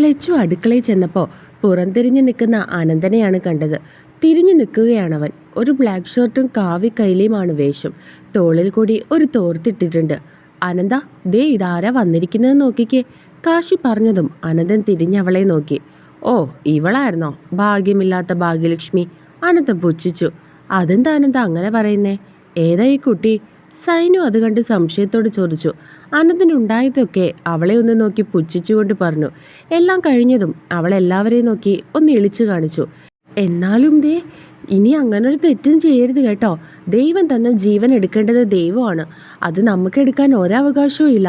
ലച്ചു അടുക്കളയിൽ ചെന്നപ്പോൾ പുറംതിരിഞ്ഞു നിൽക്കുന്ന അനന്തനെയാണ് കണ്ടത്. തിരിഞ്ഞു നിൽക്കുകയാണവൻ. ഒരു ബ്ലാക്ക് ഷർട്ടും കാവി കൈലിയുമാണ് വേഷം. തോളിൽ കൂടി ഒരു തോർത്തിട്ടിട്ടുണ്ട്. അനന്ത, ദേ ഇതാരാ വന്നിരിക്കുന്നത് നോക്കിക്കേ. കാശി പറഞ്ഞതും അനന്തൻ തിരിഞ്ഞവളെ നോക്കി. ഓ, ഇവളായിരുന്നോ ഭാഗ്യമില്ലാത്ത ഭാഗ്യലക്ഷ്മി? അനന്തൻ പുച്ഛിച്ചു. അതെന്താ അനന്ത അങ്ങനെ പറയുന്നേ? ഏതാ ഈ കുട്ടി? സൈനു അത് കണ്ട് സംശയത്തോട് ചോദിച്ചു. അനന്തനുണ്ടായതൊക്കെ അവളെ ഒന്ന് നോക്കി പുച്ഛിച്ചുകൊണ്ട് പറഞ്ഞു. എല്ലാം കഴിഞ്ഞതും അവൾ എല്ലാവരെയും നോക്കി ഒന്ന് ഇളിച്ചു കാണിച്ചു. എന്നാലും ദേ, ഇനി അങ്ങനൊരു തെറ്റും ചെയ്യരുത് കേട്ടോ. ദൈവം തന്നെ ജീവൻ എടുക്കേണ്ടത് ദൈവമാണ്. അത് നമുക്ക് എടുക്കാൻ ഒരവകാശവും ഇല്ല.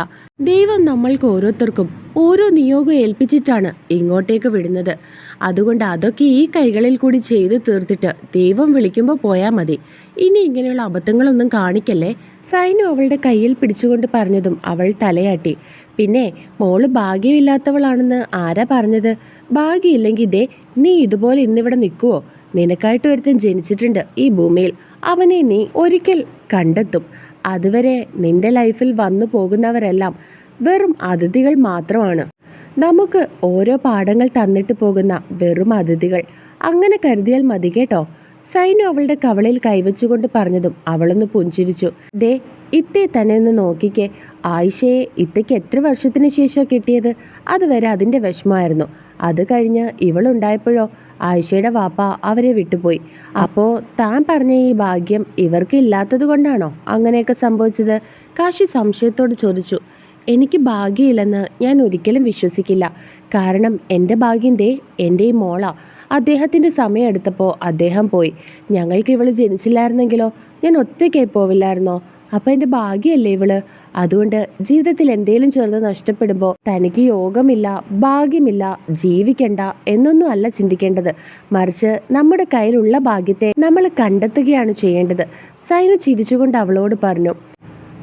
ദൈവം നമ്മൾക്ക് ഓരോരുത്തർക്കും ഓരോ നിയോഗം ഏൽപ്പിച്ചിട്ടാണ് ഇങ്ങോട്ടേക്ക് വിടുന്നത്. അതുകൊണ്ട് അതൊക്കെ ഈ കൈകളിൽ കൂടി ചെയ്തു തീർത്തിട്ട് ദൈവം വിളിക്കുമ്പോൾ പോയാൽ മതി. ഇനി ഇങ്ങനെയുള്ള അബദ്ധങ്ങളൊന്നും കാണിക്കല്ലേ. സൈനു അവളുടെ കയ്യിൽ പിടിച്ചുകൊണ്ട് പറഞ്ഞതും അവൾ തലയാട്ടി. പിന്നെ മോള് ഭാഗ്യമില്ലാത്തവളാണെന്ന് ആരാ പറഞ്ഞത്? ഭാഗ്യമില്ലെങ്കിൽ ദേ നീ ഇതുപോലെ ഇന്നിവിടെ നിൽക്കുവോ? നിനക്കായിട്ട് ഒരുത്തൻ ജനിച്ചിട്ടുണ്ട് ഈ ഭൂമിയിൽ. അവനെ നീ ഒരിക്കൽ കണ്ടെത്തും. അതുവരെ നിന്റെ ലൈഫിൽ വന്നു പോകുന്നവരെല്ലാം വെറും അതിഥികൾ മാത്രമാണ്. നമുക്ക് ഓരോ പാഠങ്ങൾ തന്നിട്ട് പോകുന്ന വെറും അതിഥികൾ. അങ്ങനെ കരുതിയാൽ മതി കേട്ടോ. സൈനു അവളുടെ കവളിൽ കൈവച്ചുകൊണ്ട് പറഞ്ഞതും അവളൊന്ന് പുഞ്ചിരിച്ചു. ദേ, ഇത്തേ തന്നെ ഒന്ന് നോക്കിക്കേ. ആയിഷയെ ഇത്തയ്ക്ക് എത്ര വർഷത്തിന് ശേഷം കിട്ടിയത്? അതുവരെ അതിൻ്റെ വിഷമമായിരുന്നു. അത് കഴിഞ്ഞ് ഇവളുണ്ടായപ്പോഴോ ആയിഷയുടെ വാപ്പ അവരെ വിട്ടുപോയി. അപ്പോൾ താൻ പറഞ്ഞ ഈ ഭാഗ്യം ഇവർക്ക് ഇല്ലാത്തത് കൊണ്ടാണോ അങ്ങനെയൊക്കെ സംഭവിച്ചത്? കാശി സംശയത്തോട് ചോദിച്ചു. എനിക്ക് ഭാഗ്യമില്ലെന്ന് ഞാൻ ഒരിക്കലും വിശ്വസിക്കില്ല. കാരണം എൻ്റെ ഭാഗ്യം ദേ എൻ്റെ ഈ മോളാ. അദ്ദേഹത്തിൻ്റെ സമയം എടുത്തപ്പോൾ അദ്ദേഹം പോയി. ഞങ്ങൾക്ക് ഇവള് ജനിച്ചില്ലായിരുന്നെങ്കിലോ ഞാൻ ഒറ്റയ്ക്കായി പോവില്ലായിരുന്നോ? അപ്പോൾ എൻ്റെ ഭാഗ്യമല്ലേ ഇവള്. അതുകൊണ്ട് ജീവിതത്തിൽ എന്തേലും ചെറുത് നഷ്ടപ്പെടുമ്പോൾ തനിക്ക് യോഗമില്ല, ഭാഗ്യമില്ല, ജീവിക്കണ്ട എന്നൊന്നും അല്ല ചിന്തിക്കേണ്ടത്. മറിച്ച് നമ്മുടെ കയ്യിലുള്ള ഭാഗ്യത്തെ നമ്മൾ കണ്ടെത്തുകയാണ് ചെയ്യേണ്ടത്. സൈനു ചിരിച്ചുകൊണ്ട് അവളോട് പറഞ്ഞു.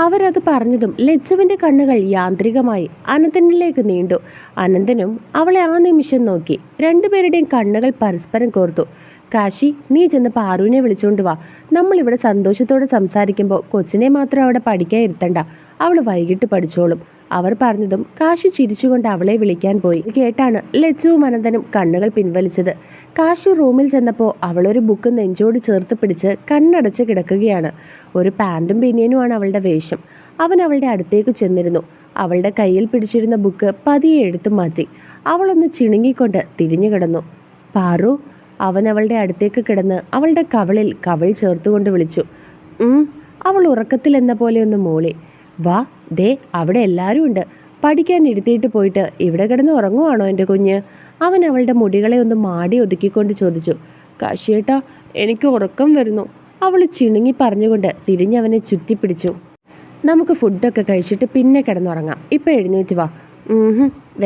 അവരത് പറഞ്ഞതും ലച്ചുവിൻ്റെ കണ്ണുകൾ യാന്ത്രികമായി അനന്തനിലേക്ക് നീണ്ടു. അനന്തനും അവളെ ആ നിമിഷം നോക്കി. രണ്ടുപേരുടെയും കണ്ണുകൾ പരസ്പരം കോർത്തു. കാശി, നീ ചെന്ന് പാറുവിനെ വിളിച്ചുകൊണ്ട് വാ. നമ്മളിവിടെ സന്തോഷത്തോടെ സംസാരിക്കുമ്പോൾ കൊച്ചിനെ മാത്രം അവിടെ പഠിക്കാൻ ഇരുത്തണ്ട. അവൾ വൈകിട്ട് പഠിച്ചോളും. അവർ പറഞ്ഞതും കാശി ചിരിച്ചുകൊണ്ട് അവളെ വിളിക്കാൻ പോയി. കേട്ടാണ് ലച്ചുവും അനന്തനും കണ്ണുകൾ പിൻവലിച്ചത്. കാശി റൂമിൽ ചെന്നപ്പോൾ അവളൊരു ബുക്ക് നെഞ്ചോട് ചേർത്ത് പിടിച്ച് കണ്ണടച്ച് കിടക്കുകയാണ്. ഒരു പാൻറ്റും ബനിയനുമാണ് അവളുടെ വേഷം. അവൻ അവളുടെ അടുത്തേക്ക് ചെന്നിരുന്നു. അവളുടെ കയ്യിൽ പിടിച്ചിരുന്ന ബുക്ക് പതിയെ എടുത്തു മാറ്റി. അവളൊന്ന് ചിണുങ്ങിക്കൊണ്ട് തിരിഞ്ഞു കിടന്നു. പാറു. അവൻ അവളുടെ അടുത്തേക്ക് കിടന്ന് അവളുടെ കവളിൽ കവൾ ചേർത്തുകൊണ്ട് വിളിച്ചു. അവൾ ഉറക്കത്തിൽ എന്ന പോലെ ഒന്ന് മൂളി. വാ, ദേ അവിടെ എല്ലാവരും ഉണ്ട്. പഠിക്കാൻ ഇരുത്തിയിട്ട് പോയിട്ട് ഇവിടെ കിടന്ന് ഉറങ്ങുവാണോ എൻ്റെ കുഞ്ഞ്? അവൻ അവളുടെ മുടികളെ ഒന്ന് മാടി ഒതുക്കിക്കൊണ്ട് ചോദിച്ചു. കാശിയേട്ടാ, എനിക്ക് ഉറക്കം വരുന്നു. അവൾ ചിണുങ്ങി പറഞ്ഞുകൊണ്ട് തിരിഞ്ഞവനെ ചുറ്റിപ്പിടിച്ചു. നമുക്ക് ഫുഡൊക്കെ കഴിച്ചിട്ട് പിന്നെ കിടന്നുറങ്ങാം. ഇപ്പം എഴുന്നേറ്റ് വാ.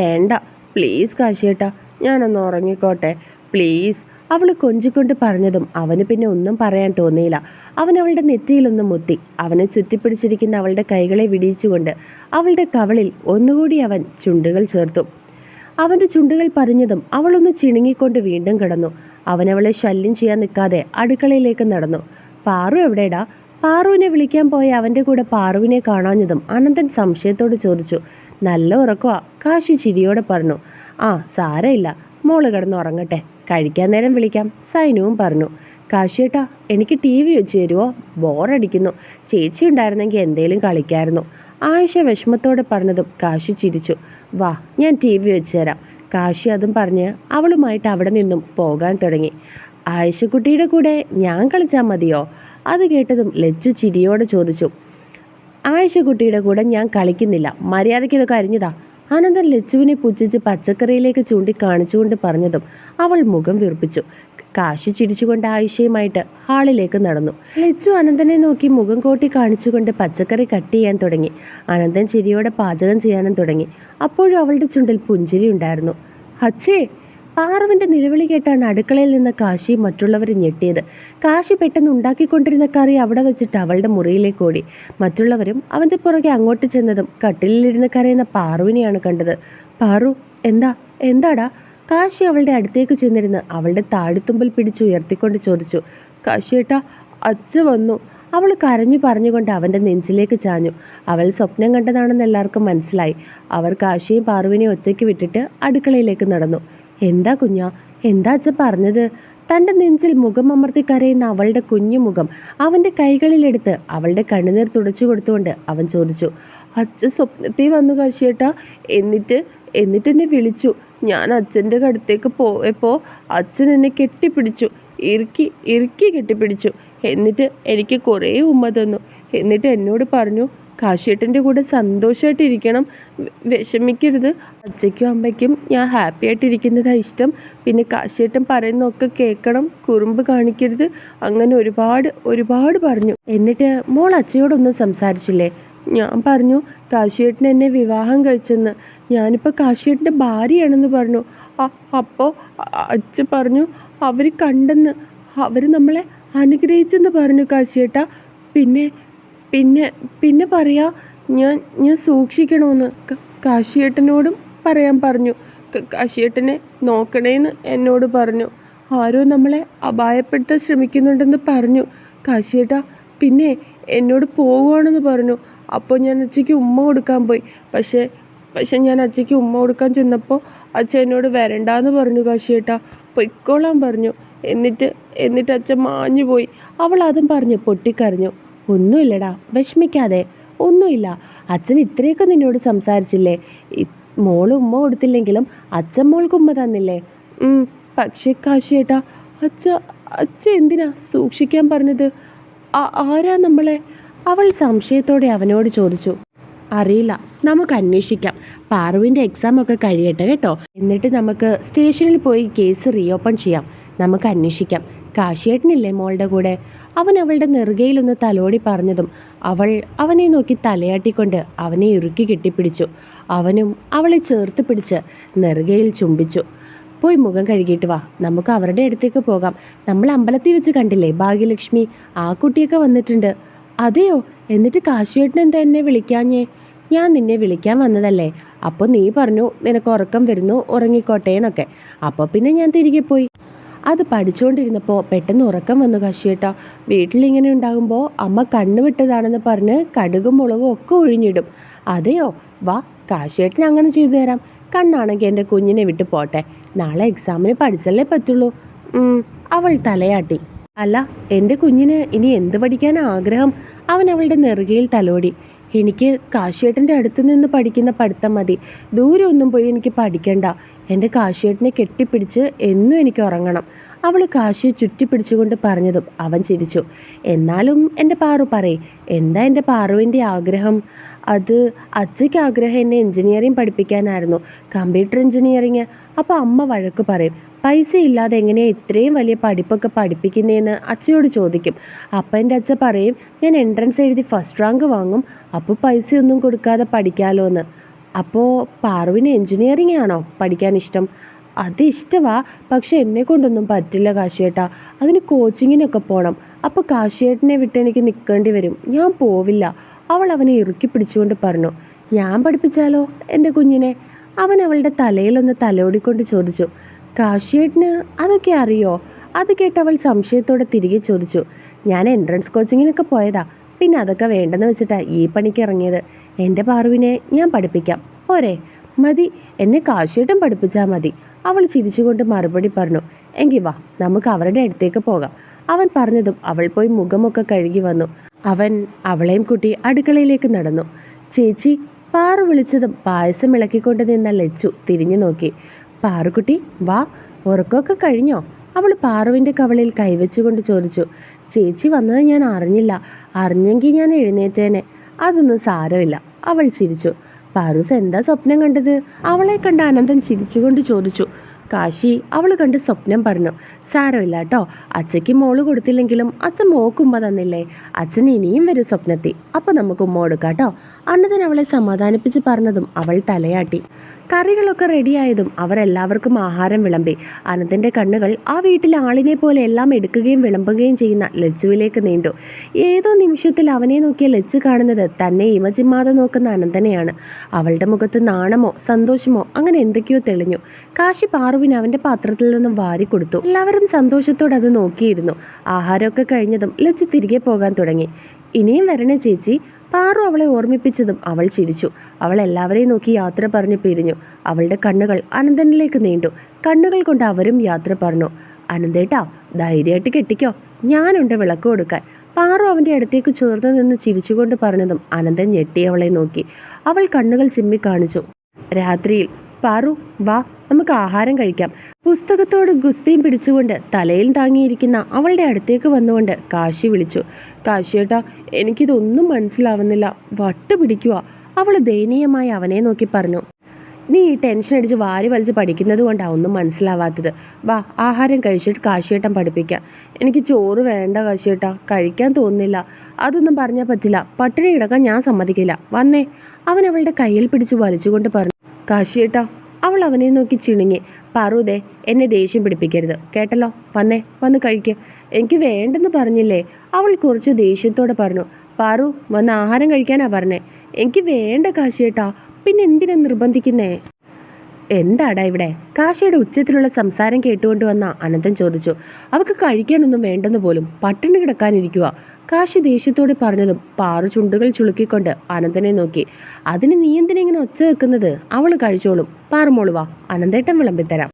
വേണ്ട പ്ലീസ് കാശിയേട്ടാ, ഞാനൊന്ന് ഉറങ്ങിക്കോട്ടെ പ്ലീസ്. അവൾ കൊഞ്ചിക്കൊണ്ട് പറഞ്ഞതും അവന് പിന്നെ ഒന്നും പറയാൻ തോന്നിയില്ല. അവൻ അവളുടെ നെറ്റിയിലൊന്ന് മുത്തി. അവനെ ചുറ്റിപ്പിടിച്ചിരിക്കുന്ന അവളുടെ കൈകളെ വിടിയിച്ചുകൊണ്ട് അവളുടെ കവളിൽ ഒന്നുകൂടി അവൻ ചുണ്ടുകൾ ചേർത്തു. അവൻ്റെ ചുണ്ടുകൾ പതിഞ്ഞതും അവളൊന്ന് ചിണുങ്ങിക്കൊണ്ട് വീണ്ടും കിടന്നു. അവനവളെ ശല്യം ചെയ്യാൻ നിൽക്കാതെ അടുക്കളയിലേക്ക് നടന്നു. പാറു എവിടെടാ? പാറുവിനെ വിളിക്കാൻ പോയ അവൻ്റെ കൂടെ പാറുവിനെ കാണാഞ്ഞതും അനന്തൻ സംശയത്തോട് ചോദിച്ചു. നല്ല ഉറക്കമാ, കാശി ചിരിയോടെ പറഞ്ഞു. ആ സാരമില്ല, മോള് കിടന്ന് ഉറങ്ങട്ടെ, കഴിക്കാൻ നേരം വിളിക്കാം, സൈനുവും പറഞ്ഞു. കാശിയേട്ടാ, എനിക്ക് TV വെച്ച് തരുമോ? ബോറടിക്കുന്നു. ചേച്ചി ഉണ്ടായിരുന്നെങ്കിൽ എന്തേലും കളിക്കായിരുന്നു. ആയിഷ വിഷമത്തോടെ പറഞ്ഞതും കാശി ചിരിച്ചു. വാ, ഞാൻ TV വെച്ച് തരാം. കാശി അതും പറഞ്ഞ് അവളുമായിട്ട് അവിടെ നിന്നും പോകാൻ തുടങ്ങി. ആയിഷക്കുട്ടിയുടെ കൂടെ ഞാൻ കളിച്ചാൽ മതിയോ? അത് കേട്ടതും ലച്ചു ചിരിയോടെ ചോദിച്ചു. ആയിഷക്കുട്ടിയുടെ കൂടെ ഞാൻ കളിക്കുന്നില്ല, മര്യാദയ്ക്ക് ഇതൊക്കെ അരിഞ്ഞതാ. അനന്തൻ ലച്ചുവിനെ പുച്ഛിച്ച് പച്ചക്കറിയിലേക്ക് ചൂണ്ടി കാണിച്ചുകൊണ്ട് പറഞ്ഞതും അവൾ മുഖം വീർപ്പിച്ചു. കാശി ചിരിച്ചുകൊണ്ട് ആയിഷയുമായിട്ട് ഹാളിലേക്ക് നടന്നു. ലച്ചു അനന്തനെ നോക്കി മുഖം കോട്ടി കാണിച്ചുകൊണ്ട് പച്ചക്കറി കട്ട് ചെയ്യാൻ തുടങ്ങി. അനന്തൻ ചിരിയോടെ പാചകം ചെയ്യാനും തുടങ്ങി. അപ്പോഴും അവളുടെ ചുണ്ടിൽ പുഞ്ചിരി ഉണ്ടായിരുന്നു. അച്ഛേ! പാറുവിൻ്റെ നിലവിളി കേട്ടാണ് അടുക്കളയിൽ നിന്ന് കാശി മറ്റുള്ളവരെ ഞെട്ടിയത്. കാശി പെട്ടെന്ന് ഉണ്ടാക്കിക്കൊണ്ടിരുന്ന കറി അവിടെ വെച്ചിട്ട് അവളുടെ മുറിയിലേക്ക് ഓടി. മറ്റുള്ളവരും അവൻ്റെ പുറകെ അങ്ങോട്ട് ചെന്നതും കട്ടിലിരുന്ന് കരയുന്ന പാറുവിനെയാണ് കണ്ടത്. പാറു, എന്താടാ? കാശി അവളുടെ അടുത്തേക്ക് ചെന്നിരുന്ന് അവളുടെ താടിത്തുമ്പിൽ പിടിച്ച് ഉയർത്തിക്കൊണ്ട് ചോദിച്ചു. കാശിയേട്ടാ, അച്ഛ വന്നു. അവൾ കരഞ്ഞു പറഞ്ഞുകൊണ്ട് അവൻ്റെ നെഞ്ചിലേക്ക് ചാഞ്ഞു. അവൾ സ്വപ്നം കണ്ടതാണെന്ന് എല്ലാവർക്കും മനസ്സിലായി. അവർ കാശിയും പാറുവിനെയും ഒറ്റയ്ക്ക് വിട്ടിട്ട് അടുക്കളയിലേക്ക് നടന്നു. എന്താ കുഞ്ഞാ, എന്താ അച്ഛൻ പറഞ്ഞത്? തൻ്റെ നെഞ്ചിൽ മുഖം അമർത്തി കരയുന്ന അവളുടെ കുഞ്ഞു മുഖം അവൻ്റെ കൈകളിലെടുത്ത് അവളുടെ കണ്ണുനീർ തുടച്ചു കൊടുത്തുകൊണ്ട് അവൻ ചോദിച്ചു. അച്ഛൻ സ്വപ്നത്തിൽ വന്നു കാശിയേട്ടാ. എന്നിട്ട് എന്നെ വിളിച്ചു. ഞാൻ അച്ഛൻ്റെ അടുത്തേക്ക് പോയപ്പോൾ അച്ഛൻ എന്നെ കെട്ടിപ്പിടിച്ചു, ഇറുക്കി കെട്ടിപ്പിടിച്ചു. എന്നിട്ട് എനിക്ക് കുറേ ഉമ്മ തന്നു. എന്നിട്ട് എന്നോട് പറഞ്ഞു, കാശിയേട്ടൻ്റെ കൂടെ സന്തോഷമായിട്ടിരിക്കണം, വിഷമിക്കരുത്. അച്ഛയ്ക്കും അമ്മയ്ക്കും ഞാൻ ഹാപ്പി ആയിട്ടിരിക്കുന്നതാണ് ഇഷ്ടം. പിന്നെ കാശിയേട്ടൻ പറയുന്നതൊക്കെ കേൾക്കണം, കുറുമ്പ് കാണിക്കരുത്. അങ്ങനെ ഒരുപാട് പറഞ്ഞു. എന്നിട്ട് മോൾ അച്ഛയോടൊന്നും സംസാരിച്ചില്ലേ? ഞാൻ പറഞ്ഞു കാശിയേട്ടൻ എന്നെ വിവാഹം കഴിച്ചെന്ന്. ഞാനിപ്പോൾ കാശിയേട്ടൻ്റെ ഭാര്യയാണെന്ന് പറഞ്ഞു. അപ്പോൾ അച്ഛൻ പറഞ്ഞു അവർ കണ്ടെന്ന്, അവർ നമ്മളെ അനുഗ്രഹിച്ചെന്ന് പറഞ്ഞു കാശിയേട്ടാ. പിന്നെ പിന്നെ പിന്നെ പറയാ ഞാൻ സൂക്ഷിക്കണമെന്ന് കാശിയേട്ടനോടും പറയാൻ പറഞ്ഞു. കാശിയേട്ടനെ നോക്കണേന്ന് എന്നോട് പറഞ്ഞു. ആരോ നമ്മളെ അപായപ്പെടുത്താൻ ശ്രമിക്കുന്നുണ്ടെന്ന് പറഞ്ഞു കാശിയേട്ടാ. പിന്നെ എന്നോട് പോകുവാണെന്ന് പറഞ്ഞു. അപ്പോൾ ഞാൻ അച്ഛയ്ക്ക് ഉമ്മ കൊടുക്കാൻ പോയി. പക്ഷേ ഞാൻ അച്ഛയ്ക്ക് ഉമ്മ കൊടുക്കാൻ ചെന്നപ്പോൾ അച്ഛൻ എന്നോട് വരണ്ടാന്ന് പറഞ്ഞു കാശിയേട്ടാ, പൊയ്ക്കോളാൻ പറഞ്ഞു. എന്നിട്ട് അച്ഛൻ മാഞ്ഞു പോയി. അവൾ അതും പറഞ്ഞ് പൊട്ടിക്കരഞ്ഞു. ഒന്നുമില്ലടാ, വിഷമിക്കാതെ, ഒന്നുമില്ല. അച്ഛൻ ഇത്രയൊക്കെ നിന്നോട് സംസാരിച്ചില്ലേ? മോള് ഉമ്മ കൊടുത്തില്ലെങ്കിലും അച്ഛൻ മോൾക്ക് ഉമ്മ തന്നില്ലേ? പക്ഷേ കാശിയേട്ടാ, അച്ഛ എന്തിനാ സൂക്ഷിക്കാൻ പറഞ്ഞത്? ആരാ നമ്മളെ? അവൾ സംശയത്തോടെ അവനോട് ചോദിച്ചു. അറിയില്ല, നമുക്ക് അന്വേഷിക്കാം. പാറുവിൻ്റെ എക്സാം ഒക്കെ കഴിയട്ടെ കേട്ടോ. എന്നിട്ട് നമുക്ക് സ്റ്റേഷനിൽ പോയി കേസ് റീഓപ്പൺ ചെയ്യാം. നമുക്ക് അന്വേഷിക്കാം. കാശിയേട്ടനില്ലേ മോളുടെ കൂടെ? അവൻ അവളുടെ നെറുകയിലൊന്ന് തലോടി പറഞ്ഞതും അവൾ അവനെ നോക്കി തലയാട്ടിക്കൊണ്ട് അവനെ ഇറുക്കി കെട്ടിപ്പിടിച്ചു. അവനും അവളെ ചേർത്ത് പിടിച്ച് നെറുകയിൽ ചുംബിച്ചു. പോയി മുഖം കഴുകിയിട്ട് വാ, നമുക്ക് അവരുടെ അടുത്തേക്ക് പോകാം. നമ്മൾ അമ്പലത്തിൽ വെച്ച് കണ്ടില്ലേ ഭാഗ്യലക്ഷ്മി, ആ കുട്ടിയൊക്കെ വന്നിട്ടുണ്ട്. അതെയോ? എന്നിട്ട് കാശിയേട്ടൻ എന്താ എന്നെ വിളിക്കാഞ്ഞേ? ഞാൻ നിന്നെ വിളിക്കാൻ വന്നതല്ലേ. അപ്പോൾ നീ പറഞ്ഞു നിനക്ക് ഉറക്കം വരുന്നു, ഉറങ്ങിക്കോട്ടെ എന്നൊക്കെ. അപ്പോൾ പിന്നെ ഞാൻ തിരികെ പോയി. അത് പഠിച്ചുകൊണ്ടിരുന്നപ്പോൾ പെട്ടെന്ന് ഉറക്കം വന്നു കാശിയേട്ടാ. വീട്ടിലിങ്ങനെ ഉണ്ടാകുമ്പോൾ അമ്മ കണ്ണുവിട്ടതാണെന്ന് പറഞ്ഞ് കടുകും മുളകും ഒക്കെ ഒഴിഞ്ഞിടും. അതെയോ? വാ, കാശിയേട്ടൻ അങ്ങനെ ചെയ്തു തരാം. കണ്ണാണെങ്കിൽ എൻ്റെ കുഞ്ഞിനെ വിട്ട് പോട്ടെ. നാളെ എക്സാമിന് പഠിച്ചല്ലേ പറ്റുള്ളൂ. അവൾ തലയാട്ടി. അല്ല, എൻ്റെ കുഞ്ഞിന് ഇനി എന്ത് പഠിക്കാൻ ആഗ്രഹം? അവൻ അവളുടെ നെറുകയിൽ തലോടി. എനിക്ക് കാശിയേട്ടൻ്റെ അടുത്ത് നിന്ന് പഠിക്കുന്ന പഠിത്തം മതി. ദൂരെ ഒന്നും പോയി എനിക്ക് പഠിക്കണ്ട. എൻ്റെ കാശിയേട്ടനെ കെട്ടിപ്പിടിച്ച് എന്നും എനിക്ക് ഉറങ്ങണം. അവൾ കാശിയെ ചുറ്റിപ്പിടിച്ചുകൊണ്ട് പറഞ്ഞതും അവൻ ചിരിച്ചു. എന്നാലും എൻ്റെ പാറു പറയേ, എന്താ എൻ്റെ പാറുവിൻ്റെ ആഗ്രഹം? അത് അച്ഛയ്ക്ക് ആഗ്രഹം എന്നെ എൻജിനീയറിംഗ് പഠിപ്പിക്കാനായിരുന്നു, കമ്പ്യൂട്ടർ എൻജിനീയറിങ്. അപ്പോൾ അമ്മ വഴക്ക് പറയും. പൈസ ഇല്ലാതെ എങ്ങനെയാണ് ഇത്രയും വലിയ പഠിപ്പൊക്കെ പഠിപ്പിക്കുന്നതെന്ന് അച്ഛയോട് ചോദിക്കും. അപ്പം എൻ്റെ അച്ഛൻ പറയും ഞാൻ എൻട്രൻസ് എഴുതി ഫസ്റ്റ് റാങ്ക് വാങ്ങും, അപ്പോൾ പൈസയൊന്നും കൊടുക്കാതെ പഠിക്കാമല്ലോ എന്ന്. അപ്പോൾ പാറുവിന് എൻജിനീയറിംഗ് ആണോ പഠിക്കാൻ ഇഷ്ടം? അത് ഇഷ്ടമാ, പക്ഷെ എന്നെ കൊണ്ടൊന്നും പറ്റില്ല കാശിയേട്ടാ. അതിന് കോച്ചിങ്ങിനൊക്കെ പോകണം. അപ്പോൾ കാശിയേട്ടനെ വിട്ട് എനിക്ക് നിൽക്കേണ്ടി വരും. ഞാൻ പോവില്ല. അവൾ അവനെ ഇറുക്കി പിടിച്ചുകൊണ്ട് പറഞ്ഞു. ഞാൻ പഠിപ്പിച്ചാലോ എൻ്റെ കുഞ്ഞിനെ? അവൻ അവളുടെ തലയിലൊന്ന് തലോടിക്കൊണ്ട് ചോദിച്ചു. കാശിയേട്ടന് അതൊക്കെ അറിയോ? അത് കേട്ടവൾ സംശയത്തോടെ തിരികെ ചോദിച്ചു. ഞാൻ എൻട്രൻസ് കോച്ചിങ്ങിനൊക്കെ പോയതാ, പിന്നെ അതൊക്കെ വേണ്ടെന്ന് വെച്ചിട്ടാണ് ഈ പണിക്ക് ഇറങ്ങിയത്. എൻ്റെ പാറുവിനെ ഞാൻ പഠിപ്പിക്കാം, പോരെ? മതി, എന്നെ കാശിയേട്ടൻ പഠിപ്പിച്ചാൽ മതി. അവൾ ചിരിച്ചുകൊണ്ട് മറുപടി പറഞ്ഞു. എങ്കിൽ വാ, നമുക്ക് അവരുടെ അടുത്തേക്ക് പോകാം. അവൻ പറഞ്ഞതും അവൾ പോയി മുഖമൊക്കെ കഴുകി വന്നു. അവൻ അവളെയും കൂട്ടി അടുക്കളയിലേക്ക് നടന്നു. ചേച്ചി, പാറു വിളിച്ചതും പായസം ഇളക്കിക്കൊണ്ട് നിന്ന ലച്ചു തിരിഞ്ഞു നോക്കി. പാറുക്കുട്ടി വാ, ഉറക്കമൊക്കെ കഴിഞ്ഞോ? അവൾ പാറുവിൻ്റെ കവളിൽ കൈവച്ചുകൊണ്ട് ചോദിച്ചു. ചേച്ചി വന്നത് ഞാൻ അറിഞ്ഞില്ല. അറിഞ്ഞെങ്കിൽ ഞാൻ എഴുന്നേറ്റേനെ. അതൊന്നും സാരമില്ല. അവൾ ചിരിച്ചു. പാറൂസ് എന്താ സ്വപ്നം കണ്ടത്? അവളെ കണ്ട അനന്തൻ ചിരിച്ചുകൊണ്ട് ചോദിച്ചു. കാശി അവൾ കണ്ട് സ്വപ്നം പറഞ്ഞു. സാരമില്ല കേട്ടോ, അച്ഛയ്ക്ക് മോള് കൊടുത്തില്ലെങ്കിലും അച്ഛൻ മോക്കുമ്മ തന്നില്ലേ? അച്ഛൻ ഇനിയും വരും സ്വപ്നത്തിൽ. അപ്പോൾ നമുക്ക് ഉമ്മ കൊടുക്കാം കേട്ടോ. അനന്തൻ അവളെ സമാധാനിപ്പിച്ച് പറഞ്ഞതും അവൾ തലയാട്ടി. കറികളൊക്കെ റെഡിയായതും അവരെല്ലാവർക്കും ആഹാരം വിളമ്പി. അനന്തൻ്റെ കണ്ണുകൾ ആ വീട്ടിലെ ആളിനെ പോലെ എല്ലാം എടുക്കുകയും വിളമ്പുകയും ചെയ്യുന്ന ലച്ചുവിലേക്ക് നീണ്ടു. ഏതോ നിമിഷത്തിൽ അവനെ നോക്കിയ ലച്ചു കാണുന്നത് തന്നെ ഇമചിമ്മാതെ നോക്കുന്ന അനന്തനെയാണ്. അവളുടെ മുഖത്ത് നാണമോ സന്തോഷമോ അങ്ങനെ എന്തൊക്കെയോ തെളിഞ്ഞു. കാശി പാറുവിന് അവൻ്റെ പാത്രത്തിൽ നിന്നും വാരി കൊടുത്തു. എല്ലാവരും സന്തോഷത്തോടെ അത് നോക്കിയിരുന്നു. ആഹാരമൊക്കെ കഴിഞ്ഞതും ലച്ചു തിരികെ പോകാൻ തുടങ്ങി. ഇനിയും വരണേ ചേച്ചി. പാറു അവളെ ഓർമ്മിപ്പിച്ചതും അവൾ ചിരിച്ചു. അവൾ എല്ലാവരെയും നോക്കി യാത്ര പറഞ്ഞ് പിരിഞ്ഞു. അവളുടെ കണ്ണുകൾ അനന്തനിലേക്ക് നീണ്ടു. കണ്ണുകൾ കൊണ്ട് അവരും യാത്ര പറഞ്ഞു. അനന്തേട്ടാ, ധൈര്യമായിട്ട് കെട്ടിക്കോ, ഞാനുണ്ട് വിളക്ക് കൊടുക്കാൻ. പാറു അവൻ്റെ അടുത്തേക്ക് ചേർന്ന് നിന്ന് ചിരിച്ചുകൊണ്ട് പറഞ്ഞതും അനന്തൻ ഞെട്ടി അവളെ നോക്കി. അവൾ കണ്ണുകൾ ചിമ്മി കാണിച്ചു. രാത്രിയിൽ പാറു വാ, നമുക്ക് ആഹാരം കഴിക്കാം. പുസ്തകത്തോട് ഗുസ്തിയും പിടിച്ചുകൊണ്ട് തലയിൽ താങ്ങിയിരിക്കുന്ന അവളുടെ അടുത്തേക്ക് വന്നുകൊണ്ട് കാശി വിളിച്ചു. കാശിയേട്ടാ, എനിക്കിതൊന്നും മനസ്സിലാവുന്നില്ല, വട്ട് പിടിക്കുക. അവൾ ദയനീയമായി അവനെ നോക്കി പറഞ്ഞു. നീ ഈ ടെൻഷൻ അടിച്ച് വാരി വലിച്ച് പഠിക്കുന്നത് കൊണ്ടാണ് ഒന്നും മനസ്സിലാവാത്തത്. വാ, ആഹാരം കഴിച്ചിട്ട് കാശിയേട്ടൻ പഠിപ്പിക്കാം. എനിക്ക് ചോറ് വേണ്ട കാശിയേട്ടാ, കഴിക്കാൻ തോന്നുന്നില്ല. അതൊന്നും പറഞ്ഞാൽ പറ്റില്ല, പട്ടിണി കിടക്കാൻ ഞാൻ സമ്മതിക്കില്ല. വന്നേ. അവൻ അവളുടെ കയ്യിൽ പിടിച്ച് വലിച്ചുകൊണ്ട് പറഞ്ഞു. കാശിയേട്ടാ, അവൾ അവനെ നോക്കി ചിണുങ്ങി. പാറുദേ, എന്നെ ദേഷ്യം പിടിപ്പിക്കരുത് കേട്ടല്ലോ. വന്നേ, വന്ന് കഴിക്ക്. എനിക്ക് വേണ്ടെന്ന് പറഞ്ഞില്ലേ? അവൾ കുറച്ച് ദേഷ്യത്തോടെ പറഞ്ഞു. പാറു, വന്ന് ആഹാരം കഴിക്കാനാ പറഞ്ഞേ. എനിക്ക് വേണ്ട കാശിയേട്ടാ, പിന്നെ എന്തിനാ നിർബന്ധിക്കുന്നേ? എന്താടാ ഇവിടെ? കാശിയുടെ ഉച്ചത്തിലുള്ള സംസാരം കേട്ടുകൊണ്ട് വന്ന അനന്തൻ ചോദിച്ചു. അവൾക്ക് കഴിക്കാനൊന്നും വേണ്ടെന്ന് പോലും, പട്ടിണി കിടക്കാനിരിക്കുക. കാശി ദേഷ്യത്തോടെ പറഞ്ഞതും പാറു ചുണ്ടുകൾ ചുളുക്കിക്കൊണ്ട് അനന്തനെ നോക്കി. അതിന് നീ എന്തിനെങ്ങനെ ഒച്ച വെക്കുന്നത്? അവൾ കഴിച്ചോളും. പാറുമോള് വാ, അനന്തേട്ടൻ വിളമ്പിത്തരാം.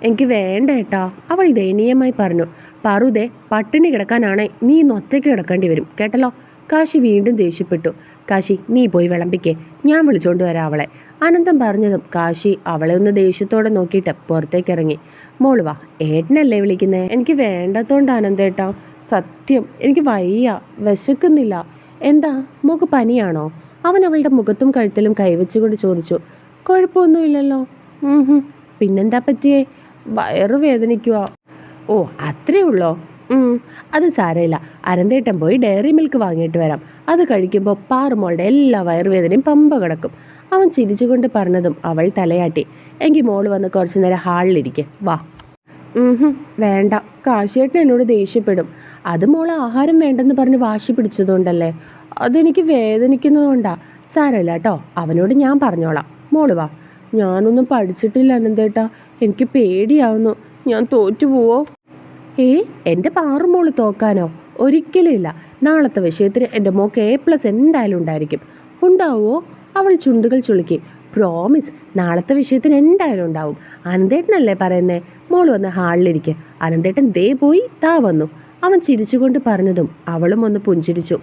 എനിക്ക് വേണ്ട ഏട്ടാ, അവൾ ദയനീയമായി പറഞ്ഞു. പാറുദേ, പട്ടിണി കിടക്കാനാണെ നീ ഇന്ന് ഒറ്റയ്ക്ക് കിടക്കേണ്ടി വരും കേട്ടല്ലോ. കാശി വീണ്ടും ദേഷ്യപ്പെട്ടു. കാശി, നീ പോയി വിളമ്പിക്കേ, ഞാൻ വിളിച്ചോണ്ട് വരാം അവളെ. അനന്തം പറഞ്ഞതും കാശി അവളെ ഒന്ന് ദേഷ്യത്തോടെ നോക്കിയിട്ട് പുറത്തേക്കിറങ്ങി. മോള് വാ, ഏട്ടനല്ലേ വിളിക്കുന്നേ? എനിക്ക് വേണ്ടത്തോണ്ട് അനന്തേട്ടാ, സത്യം എനിക്ക് വയ്യ, വിശക്കുന്നില്ല. എന്താ, മോക്ക് പനിയാണോ? അവൻ അവളുടെ മുഖത്തും കഴുത്തിലും കൈവച്ചുകൊണ്ട് ചോദിച്ചു. കുഴപ്പമൊന്നുമില്ലല്ലോ. പിന്നെന്താ പറ്റിയേ? വയറ് വേദനിക്കുക. ഓ, അത്രേ ഉള്ളോ? അത് സാരമില്ല, അനന്തേട്ടൻ പോയി ഡയറി മിൽക്ക് വാങ്ങിയിട്ട് വരാം. അത് കഴിക്കുമ്പോൾ പാറുമോളുടെ എല്ലാ വയറുവേദനയും പമ്പ കിടക്കും. അവൻ ചിരിച്ചുകൊണ്ട് പറഞ്ഞതും അവൾ തലയാട്ടി. എങ്കിൽ മോള് വന്ന് കുറച്ചു നേരം ഹാളിലിരിക്കെ, വാ. വേണ്ട, കാശിയേട്ടൻ എന്നോട് ദേഷ്യപ്പെടും. അത് മോള് ആഹാരം വേണ്ടെന്ന് പറഞ്ഞ് വാശി പിടിച്ചതുകൊണ്ടല്ലേ? അതെനിക്ക് വേദനിക്കുന്നതുകൊണ്ടാ. സാരമില്ല കേട്ടോ, അവനോട് ഞാൻ പറഞ്ഞോളാം. മോള് വാ. ഞാനൊന്നും പഠിച്ചിട്ടില്ല അനന്തേട്ടാ, എനിക്ക് പേടിയാവുന്നു. ഞാൻ തോറ്റുപോവോ? എൻ്റെ പാറുമോള് തോക്കാനോ? ഒരിക്കലും ഇല്ല. നാളത്തെ വിഷയത്തിന് എൻ്റെ മോക്ക് A+ എന്തായാലും ഉണ്ടായിരിക്കും. ഉണ്ടാവുമോ? അവൾ ചുണ്ടുകൾ ചുളുക്കി. പ്രോമിസ്, നാളത്തെ വിഷയത്തിന് എന്തായാലും ഉണ്ടാവും. അനന്തേട്ടനല്ലേ പറയുന്നേ? മോള് വന്ന് ഹാളിലിരിക്കുക. അനന്തേട്ടൻ ദേ പോയി താ വന്നു. അവൻ ചിരിച്ചുകൊണ്ട് പറഞ്ഞതും അവളും ഒന്ന് പുഞ്ചിരിച്ചു.